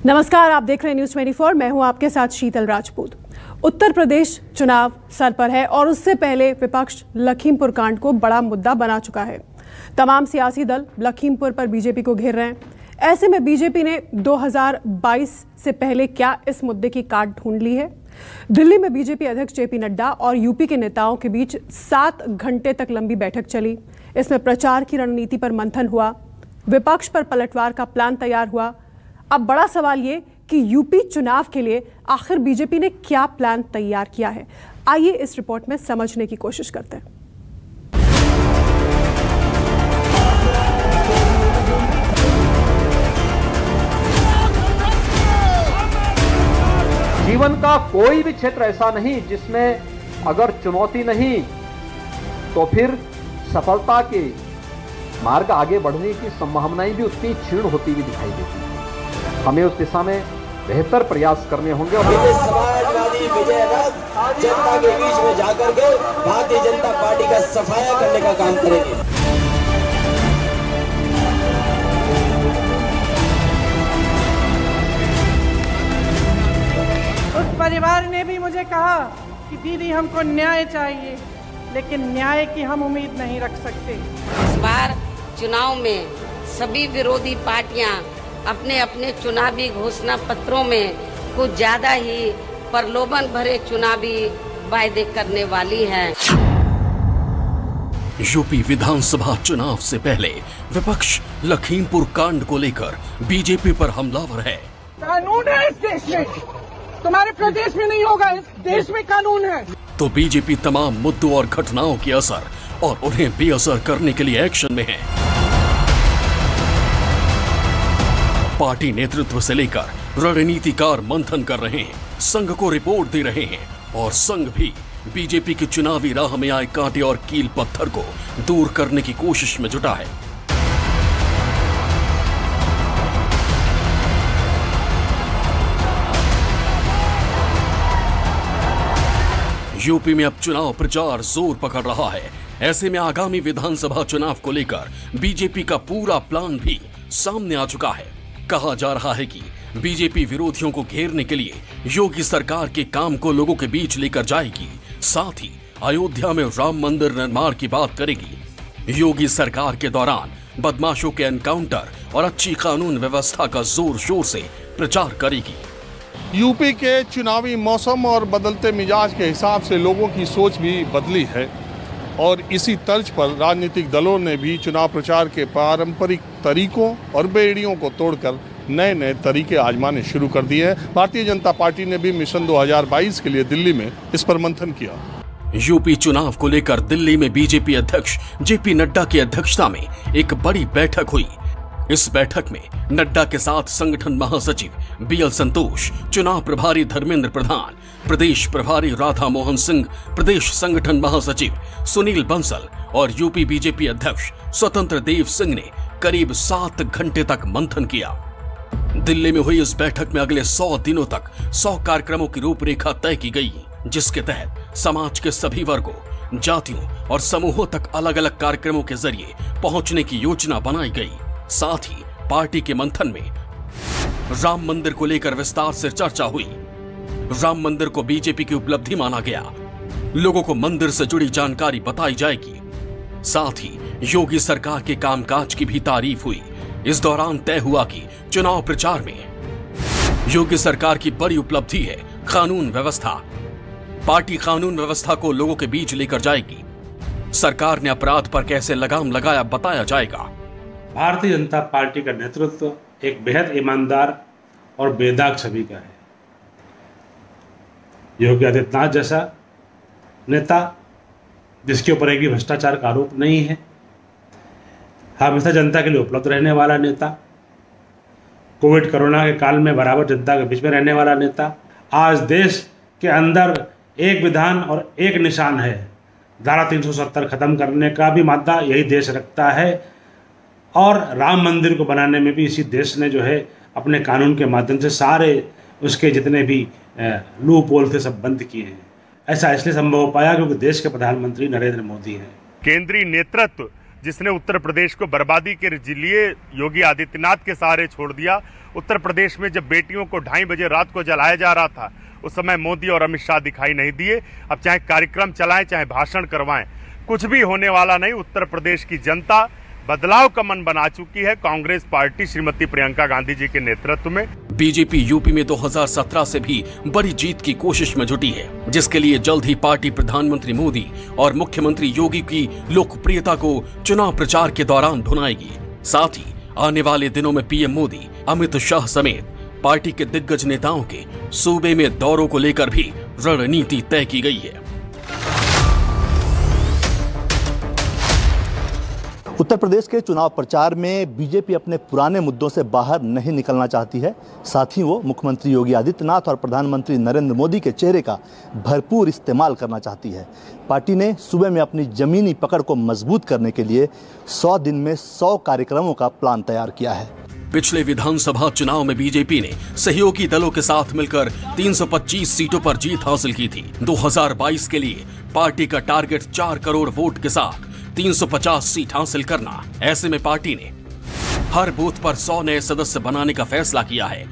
नमस्कार, आप देख रहे हैं न्यूज़ 24। मैं हूं आपके साथ शीतल राजपूत। उत्तर प्रदेश चुनाव सर पर है और उससे पहले विपक्ष लखीमपुर कांड को बड़ा मुद्दा बना चुका है। तमाम सियासी दल लखीमपुर पर बीजेपी को घेर रहे हैं। ऐसे में बीजेपी ने 2022 से पहले क्या इस मुद्दे की काट ढूंढ ली है? दिल्ली में बीजेपी अध्यक्ष जेपी नड्डा और यूपी के नेताओं के बीच 7 घंटे तक लंबी बैठक चली। इसमें प्रचार की रणनीति पर मंथन हुआ, विपक्ष पर पलटवार का प्लान तैयार हुआ। अब बड़ा सवाल ये कि यूपी चुनाव के लिए आखिर बीजेपी ने क्या प्लान तैयार किया है? आइए इस रिपोर्ट में समझने की कोशिश करते हैं। जीवन का कोई भी क्षेत्र ऐसा नहीं जिसमें अगर चुनौती नहीं तो फिर सफलता के मार्ग आगे बढ़ने की संभावनाएं भी उतनी क्षीण होती हुई दिखाई देती है। हमें उस दिशा में बेहतर प्रयास करने होंगे और समाजवादी विजय रथ जनता के बीच में जाकर के भारतीय जनता पार्टी का सफाया करने का काम करेंगे। उस परिवार ने भी मुझे कहा कि दीदी हमको न्याय चाहिए, लेकिन न्याय की हम उम्मीद नहीं रख सकते। इस बार चुनाव में सभी विरोधी पार्टियां अपने अपने चुनावी घोषणा पत्रों में कुछ ज्यादा ही प्रलोभन भरे चुनावी वायदे करने वाली हैं। यूपी विधानसभा चुनाव से पहले विपक्ष लखीमपुर कांड को लेकर बीजेपी पर हमलावर है। कानून है इस देश में, तुम्हारे प्रदेश में नहीं होगा, इस देश में कानून है। तो बीजेपी तमाम मुद्दों और घटनाओं के असर और उन्हें बेअसर करने के लिए एक्शन में है। पार्टी नेतृत्व से लेकर रणनीतिकार मंथन कर रहे हैं, संघ को रिपोर्ट दे रहे हैं और संघ भी बीजेपी की चुनावी राह में आए कांटे और कील पत्थर को दूर करने की कोशिश में जुटा है। यूपी में अब चुनाव प्रचार जोर पकड़ रहा है। ऐसे में आगामी विधानसभा चुनाव को लेकर बीजेपी का पूरा प्लान भी सामने आ चुका है। कहा जा रहा है कि बीजेपी विरोधियों को घेरने के लिए योगी सरकार के काम को लोगों के बीच लेकर जाएगी, साथ ही अयोध्या में राम मंदिर निर्माण की बात करेगी। योगी सरकार के दौरान बदमाशों के एनकाउंटर और अच्छी कानून व्यवस्था का जोर शोर से प्रचार करेगी। यूपी के चुनावी मौसम और बदलते मिजाज के हिसाब से लोगों की सोच भी बदली है और इसी तर्ज पर राजनीतिक दलों ने भी चुनाव प्रचार के पारंपरिक तरीकों और बेड़ियों को तोड़कर नए नए तरीके आजमाने शुरू कर दिए हैं। भारतीय जनता पार्टी ने भी मिशन 2022 के लिए दिल्ली में इस पर मंथन किया। यूपी चुनाव को लेकर दिल्ली में बीजेपी अध्यक्ष जेपी नड्डा की अध्यक्षता में एक बड़ी बैठक हुई। इस बैठक में नड्डा के साथ संगठन महासचिव बीएल संतोष, चुनाव प्रभारी धर्मेंद्र प्रधान, प्रदेश प्रभारी राधा मोहन सिंह, प्रदेश संगठन महासचिव सुनील बंसल और यूपी बीजेपी अध्यक्ष स्वतंत्र देव सिंह ने करीब 7 घंटे तक मंथन किया। दिल्ली में हुई इस बैठक में अगले 100 दिनों तक 100 कार्यक्रमों की रूपरेखा तय की गई, जिसके तहत समाज के सभी वर्गों, जातियों और समूहों तक अलग अलग कार्यक्रमों के जरिए पहुंचने की योजना बनाई गई। साथ ही पार्टी के मंथन में राम मंदिर को लेकर विस्तार से चर्चा हुई। राम मंदिर को बीजेपी की उपलब्धि माना गया। लोगों को मंदिर से जुड़ी जानकारी बताई जाएगी। साथ ही योगी सरकार के कामकाज की भी तारीफ हुई। इस दौरान तय हुआ कि चुनाव प्रचार में योगी सरकार की बड़ी उपलब्धि है कानून व्यवस्था। पार्टी कानून व्यवस्था को लोगों के बीच लेकर जाएगी। सरकार ने अपराध पर कैसे लगाम लगाया बताया जाएगा। भारतीय जनता पार्टी का नेतृत्व एक बेहद ईमानदार और बेदाग छवि का है। योगी आदित्यनाथ जैसा नेता जिसके ऊपर एक भी भ्रष्टाचार का आरोप नहीं है, हमेशा जनता के लिए उपलब्ध रहने वाला नेता, कोविड कोरोना के काल में बराबर जनता के बीच में रहने वाला नेता। आज देश के अंदर एक विधान और एक निशान है। धारा 370 खत्म करने का भी मादा यही देश रखता है और राम मंदिर को बनाने में भी इसी देश ने जो है अपने कानून के माध्यम से सारे उसके जितने भी लूप होल थे सब बंद किए हैं। ऐसा इसलिए संभव हो पाया क्योंकि देश के प्रधानमंत्री नरेंद्र मोदी हैं। केंद्रीय नेतृत्व जिसने उत्तर प्रदेश को बर्बादी के लिए योगी आदित्यनाथ के सहारे छोड़ दिया। उत्तर प्रदेश में जब बेटियों को 2:30 बजे रात को जलाया जा रहा था, उस समय मोदी और अमित शाह दिखाई नहीं दिए। अब चाहे कार्यक्रम चलाएं, चाहे भाषण करवाएं, कुछ भी होने वाला नहीं। उत्तर प्रदेश की जनता बदलाव का मन बना चुकी है कांग्रेस पार्टी श्रीमती प्रियंका गांधी जी के नेतृत्व में। बीजेपी यूपी में 2017 से भी बड़ी जीत की कोशिश में जुटी है, जिसके लिए जल्द ही पार्टी प्रधानमंत्री मोदी और मुख्यमंत्री योगी की लोकप्रियता को चुनाव प्रचार के दौरान भुनाएगी। साथ ही आने वाले दिनों में पीएम मोदी, अमित शाह समेत पार्टी के दिग्गज नेताओं के सूबे में दौरों को लेकर भी रणनीति तय की गई है। उत्तर प्रदेश के चुनाव प्रचार में बीजेपी अपने पुराने मुद्दों से बाहर नहीं निकलना चाहती है। साथ ही वो मुख्यमंत्री योगी आदित्यनाथ और प्रधानमंत्री नरेंद्र मोदी के चेहरे का भरपूर इस्तेमाल करना चाहती है। पार्टी ने सूबे में अपनी जमीनी पकड़ को मजबूत करने के लिए 100 दिन में 100 कार्यक्रमों का प्लान तैयार किया है। पिछले विधानसभा चुनाव में बीजेपी ने सहयोगी दलों के साथ मिलकर 325 सीटों पर जीत हासिल की थी। 2022 के लिए पार्टी का टारगेट 4 करोड़ वोट के साथ 350 सीट हासिल करना। ऐसे में पार्टी ने हर बूथ पर 100 नए सदस्य बनाने का फैसला किया है।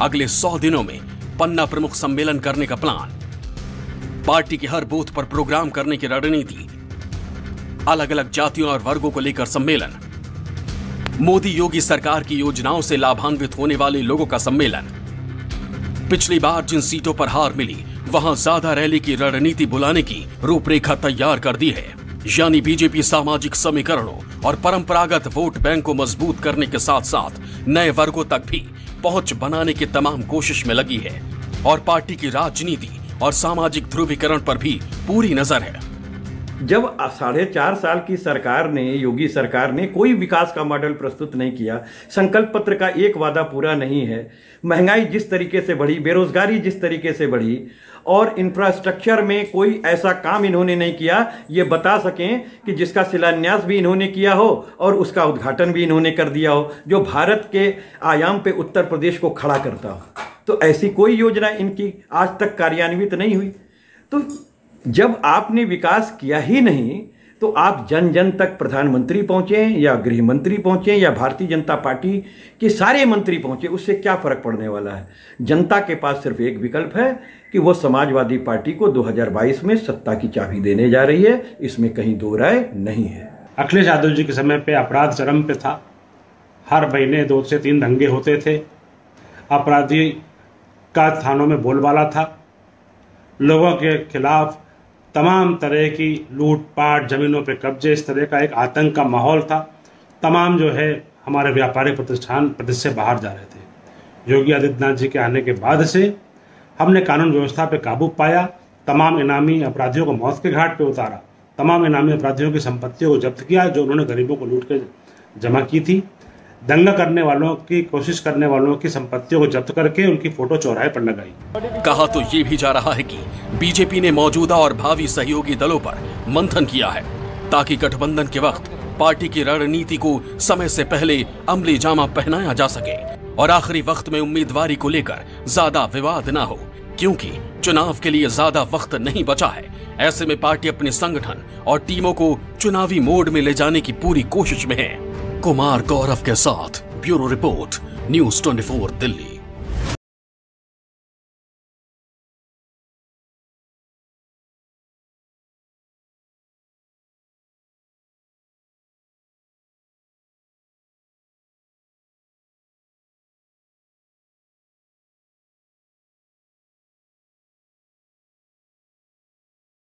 अगले 100 दिनों में पन्ना प्रमुख सम्मेलन करने का प्लान, पार्टी के हर बूथ पर प्रोग्राम करने की रणनीति, अलग अलग जातियों और वर्गों को लेकर सम्मेलन, मोदी योगी सरकार की योजनाओं से लाभान्वित होने वाले लोगों का सम्मेलन, पिछली बार जिन सीटों पर हार मिली वहां ज्यादा रैली की रणनीति बुलाने की रूपरेखा तैयार कर दी है। यानी बीजेपी सामाजिक समीकरणों और परंपरागत वोट बैंक को मजबूत करने के साथ साथ नए वर्गों तक भी पहुंच बनाने की तमाम कोशिश में लगी है और पार्टी की राजनीति और सामाजिक ध्रुवीकरण पर भी पूरी नजर है। जब 4.5 साल की सरकार ने, योगी सरकार ने कोई विकास का मॉडल प्रस्तुत नहीं किया, संकल्प पत्र का एक वादा पूरा नहीं है, महंगाई जिस तरीके से बढ़ी, बेरोजगारी जिस तरीके से बढ़ी और इंफ्रास्ट्रक्चर में कोई ऐसा काम इन्होंने नहीं किया ये बता सकें कि जिसका शिलान्यास भी इन्होंने किया हो और उसका उद्घाटन भी इन्होंने कर दिया हो, जो भारत के आयाम पे उत्तर प्रदेश को खड़ा करता हो। तो ऐसी कोई योजना इनकी आज तक कार्यान्वित नहीं हुई। तो जब आपने विकास किया ही नहीं तो आप जन जन तक प्रधानमंत्री पहुंचे या गृह मंत्री पहुंचे या भारतीय जनता पार्टी के सारे मंत्री पहुंचे, उससे क्या फर्क पड़ने वाला है। जनता के पास सिर्फ एक विकल्प है कि वो समाजवादी पार्टी को 2022 में सत्ता की चाबी देने जा रही है, इसमें कहीं दो राय नहीं है। अखिलेश यादव जी के समय पे अपराध चरम पे था, हर महीने 2 से 3 दंगे होते थे, अपराधी का थानों में बोलबाला था, लोगों के खिलाफ तमाम तरह की लूटपाट, जमीनों पे कब्जे, इस तरह का एक आतंक का माहौल था। तमाम जो है हमारे व्यापारिक प्रतिष्ठान प्रदेश से बाहर जा रहे थे। योगी आदित्यनाथ जी के आने के बाद से हमने कानून व्यवस्था पे काबू पाया, तमाम इनामी अपराधियों को मौत के घाट पे उतारा, तमाम इनामी अपराधियों की संपत्तियों को जब्त किया जो उन्होंने गरीबों को लूट के जमा की थी। दंगा करने वालों की कोशिश करने वालों की संपत्तियों को जब्त करके उनकी फोटो चौराहे पर लगाई। कहा तो ये भी जा रहा है कि बीजेपी ने मौजूदा और भावी सहयोगी दलों पर मंथन किया है ताकि गठबंधन के वक्त पार्टी की रणनीति को समय से पहले अमली जामा पहनाया जा सके और आखिरी वक्त में उम्मीदवारी को लेकर ज्यादा विवाद न हो, क्योंकि चुनाव के लिए ज्यादा वक्त नहीं बचा है। ऐसे में पार्टी अपने संगठन और टीमों को चुनावी मोड में ले जाने की पूरी कोशिश में है। कुमार गौरव के साथ ब्यूरो रिपोर्ट, न्यूज़ 24 दिल्ली।